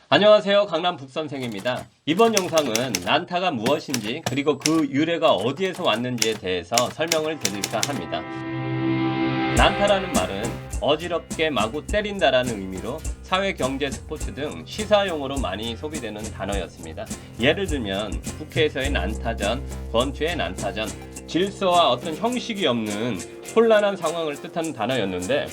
안녕하세요. 강남 북선생입니다. 이번 영상은 난타가 무엇인지 그리고 그 유래가 어디에서 왔는지에 대해서 설명을 드릴까 합니다. 난타라는 말은 어지럽게 마구 때린다라는 의미로 사회, 경제, 스포츠 등 시사용어로 많이 소비되는 단어였습니다. 예를 들면 국회에서의 난타전, 권투의 난타전, 질서와 어떤 형식이 없는 혼란한 상황을 뜻하는 단어였는데,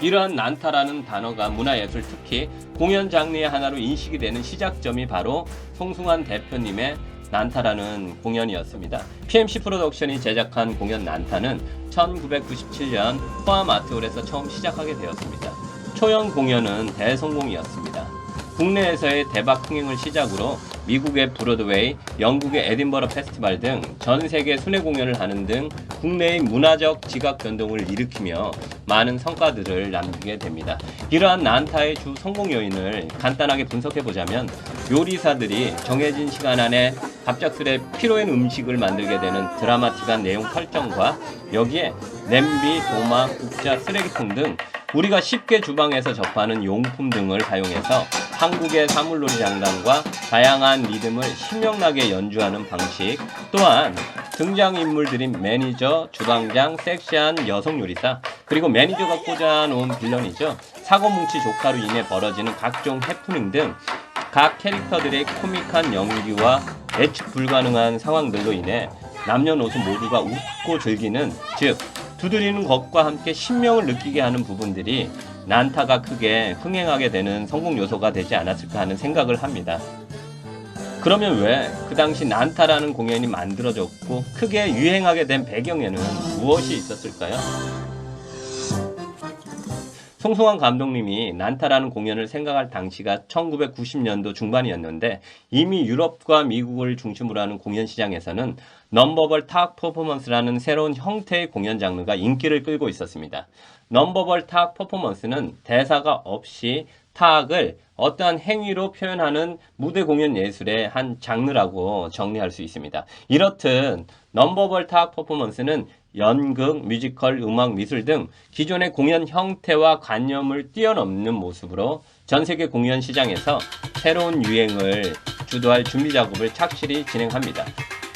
이러한 난타라는 단어가 문화예술, 특히 공연 장르의 하나로 인식이 되는 시작점이 바로 송승환 대표님의 난타라는 공연이었습니다. PMC 프로덕션이 제작한 공연 난타는 1997년 포함 아트홀에서 처음 시작하게 되었습니다. 초연 공연은 대성공이었습니다. 국내에서의 대박 흥행을 시작으로 미국의 브로드웨이, 영국의 에딘버러 페스티벌 등 전 세계 순회 공연을 하는 등 국내의 문화적 지각 변동을 일으키며 많은 성과들을 남기게 됩니다. 이러한 난타의 주 성공 요인을 간단하게 분석해 보자면, 요리사들이 정해진 시간 안에 갑작스레 피로엔 음식을 만들게 되는 드라마틱한 내용 설정과 여기에 냄비, 도마, 국자, 쓰레기통 등 우리가 쉽게 주방에서 접하는 용품 등을 사용해서 한국의 사물놀이 장단과 다양한 리듬을 신명나게 연주하는 방식, 또한 등장인물들인 매니저, 주방장, 섹시한 여성 요리사, 그리고 매니저가 꽂아놓은 빌런이죠. 사고뭉치 조카로 인해 벌어지는 각종 해프닝 등 각 캐릭터들의 코믹한 연기와 예측 불가능한 상황들로 인해 남녀노소 모두가 웃고 즐기는, 즉 두드리는 것과 함께 신명을 느끼게 하는 부분들이 난타가 크게 흥행하게 되는 성공 요소가 되지 않았을까 하는 생각을 합니다. 그러면 왜 그 당시 난타라는 공연이 만들어졌고 크게 유행하게 된 배경에는 무엇이 있었을까요? 송승환 감독님이 난타라는 공연을 생각할 당시가 1990년도 중반이었는데, 이미 유럽과 미국을 중심으로 하는 공연 시장에서는 넘버벌 타악 퍼포먼스라는 새로운 형태의 공연 장르가 인기를 끌고 있었습니다. 넘버벌 타악 퍼포먼스는 대사가 없이 타악을 어떠한 행위로 표현하는 무대 공연 예술의 한 장르라고 정리할 수 있습니다. 이렇듯 넘버벌 타악 퍼포먼스는 연극, 뮤지컬, 음악, 미술 등 기존의 공연 형태와 관념을 뛰어넘는 모습으로 전 세계 공연 시장에서 새로운 유행을 주도할 준비 작업을 착실히 진행합니다.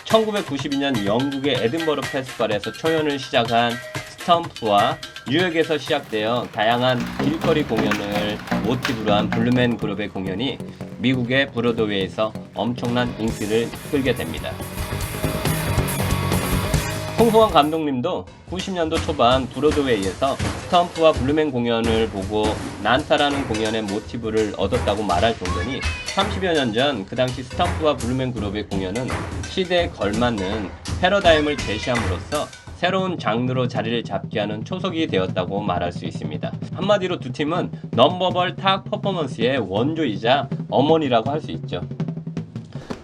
1992년 영국의 에딘버러 페스티벌에서 초연을 시작한 스탬프와 뉴욕에서 시작되어 다양한 길거리 공연을 모티브로 한 블루맨 그룹의 공연이 미국의 브로드웨이에서 엄청난 인기를 끌게 됩니다. 송승환 감독님도 90년도 초반 브로드웨이에서 스탬프와 블루맨 공연을 보고 난타라는 공연의 모티브를 얻었다고 말할 정도니 30여 년 전 그 당시 스탬프와 블루맨 그룹의 공연은 시대에 걸맞는 패러다임을 제시함으로써 새로운 장르로 자리를 잡게 하는 초석이 되었다고 말할 수 있습니다. 한마디로 두 팀은 넘버벌 타악 퍼포먼스의 원조이자 어머니라고 할 수 있죠.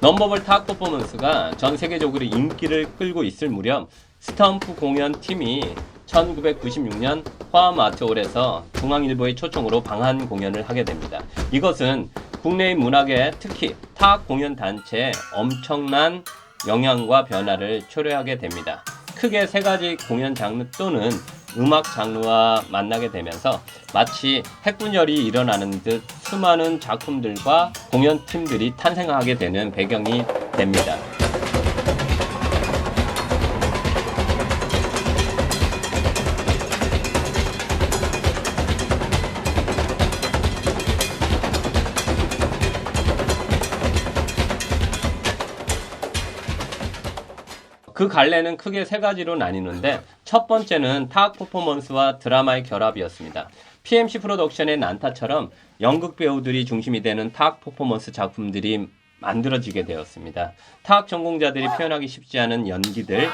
넘버벌 타악 퍼포먼스가 전 세계적으로 인기를 끌고 있을 무렵 스탬프 공연팀이 1996년 포함 아트홀에서 중앙일보의 초청으로 방한 공연을 하게 됩니다. 이것은 국내의 문학에, 특히 타악 공연 단체에 엄청난 영향과 변화를 초래하게 됩니다. 크게 세 가지 공연 장르 또는 음악 장르와 만나게 되면서 마치 핵분열이 일어나는 듯 수많은 작품들과 공연팀들이 탄생하게 되는 배경이 됩니다. 그 갈래는 크게 세 가지로 나뉘는데, 첫 번째는 타악 퍼포먼스와 드라마의 결합이었습니다. PMC 프로덕션의 난타처럼 연극 배우들이 중심이 되는 타악 퍼포먼스 작품들이 만들어지게 되었습니다. 타악 전공자들이 표현하기 쉽지 않은 연기들,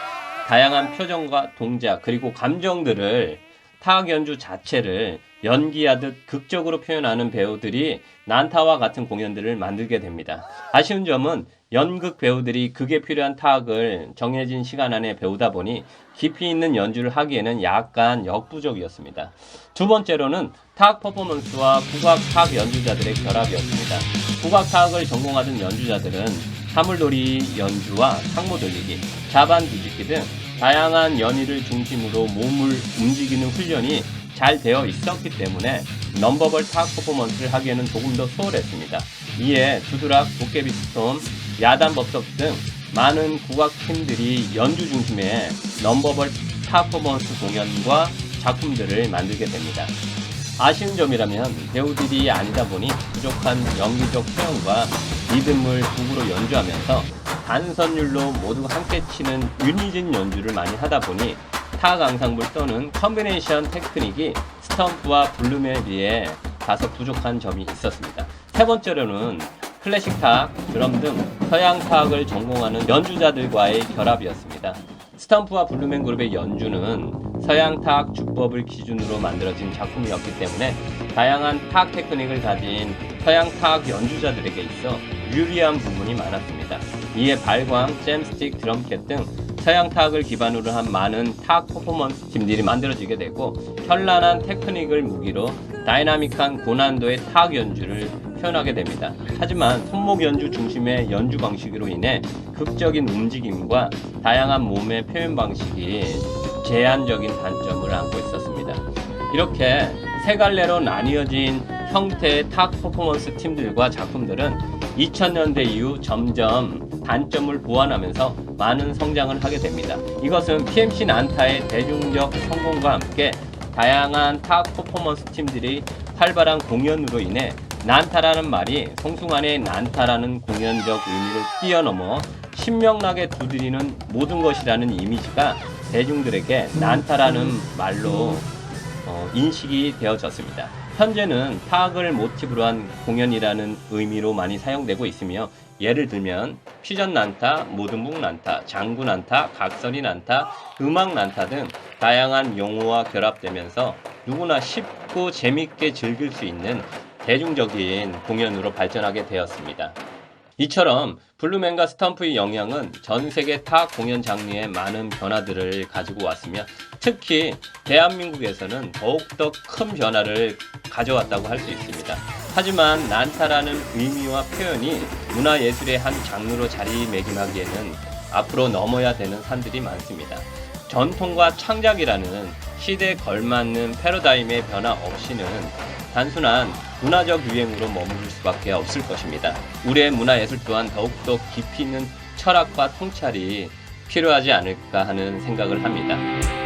다양한 표정과 동작, 그리고 감정들을 타악 연주 자체를 연기하듯 극적으로 표현하는 배우들이 난타와 같은 공연들을 만들게 됩니다. 아쉬운 점은 연극 배우들이 극에 필요한 타악을 정해진 시간 안에 배우다 보니 깊이 있는 연주를 하기에는 약간 역부족이었습니다. 두 번째로는 타악 퍼포먼스와 국악 타악 연주자들의 결합이었습니다. 국악 타악을 전공하던 연주자들은 사물놀이 연주와 상모 돌리기, 자반 뒤집기 등 다양한 연위를 중심으로 몸을 움직이는 훈련이 잘 되어 있었기 때문에 넘버벌 탁 퍼포먼스를 하기에는 조금 더 수월했습니다. 이에 두드락, 도깨비 스톰, 야단 법석 등 많은 국악팀들이 연주 중심의 넘버벌 탁 퍼포먼스 공연과 작품들을 만들게 됩니다. 아쉬운 점이라면 배우들이 아니다 보니 부족한 연기적 표현과 리듬을 곡으로 연주하면서 단선율로 모두 함께 치는 유니즌 연주를 많이 하다 보니 탁 앙상블 또는 컨비네이션 테크닉이 스탬프와 블룸에 비해 다소 부족한 점이 있었습니다. 세 번째로는 클래식 탁, 드럼 등 서양 탁을 전공하는 연주자들과의 결합이었습니다. 스탬프와 블루맨 그룹의 연주는 서양 탁 주법을 기준으로 만들어진 작품이었기 때문에 다양한 탁 테크닉을 가진 서양 탁 연주자들에게 있어 유리한 부분이 많았습니다. 이에 발광, 잼스틱, 드럼캣 등 서양 탁을 기반으로 한 많은 탁 퍼포먼스 팀들이 만들어지게 되고 현란한 테크닉을 무기로 다이나믹한 고난도의 탁 연주를 표현하게 됩니다. 하지만 손목 연주 중심의 연주 방식으로 인해 극적인 움직임과 다양한 몸의 표현 방식이 제한적인 단점을 안고 있었습니다. 이렇게 세 갈래로 나뉘어진 형태의 탁 퍼포먼스 팀들과 작품들은 2000년대 이후 점점 단점을 보완하면서 많은 성장을 하게 됩니다. 이것은 PMC 난타의 대중적 성공과 함께 다양한 탁 퍼포먼스 팀들이 활발한 공연으로 인해 난타라는 말이 송승환의 난타라는 공연적 의미를 뛰어넘어 신명나게 두드리는 모든 것이라는 이미지가 대중들에게 난타라는 말로 인식이 되어졌습니다. 현재는 탁을 모티브로 한 공연이라는 의미로 많이 사용되고 있으며 예를 들면 퓨전 난타, 모든북 난타, 장구 난타, 각설이 난타, 음악 난타 등 다양한 용어와 결합되면서 누구나 쉽고 재밌게 즐길 수 있는 대중적인 공연으로 발전하게 되었습니다. 이처럼 블루맨과 스탬프의 영향은 전 세계 탁 공연 장르에 많은 변화들을 가지고 왔으며 특히 대한민국에서는 더욱더 큰 변화를 가져왔다고 할 수 있습니다. 하지만 난타라는 의미와 표현이 문화예술의 한 장르로 자리매김하기에는 앞으로 넘어야 되는 산들이 많습니다. 전통과 창작이라는 시대에 걸맞는 패러다임의 변화 없이는 단순한 문화적 유행으로 머무를 수밖에 없을 것입니다. 우리의 문화예술 또한 더욱더 깊이 있는 철학과 통찰이 필요하지 않을까 하는 생각을 합니다.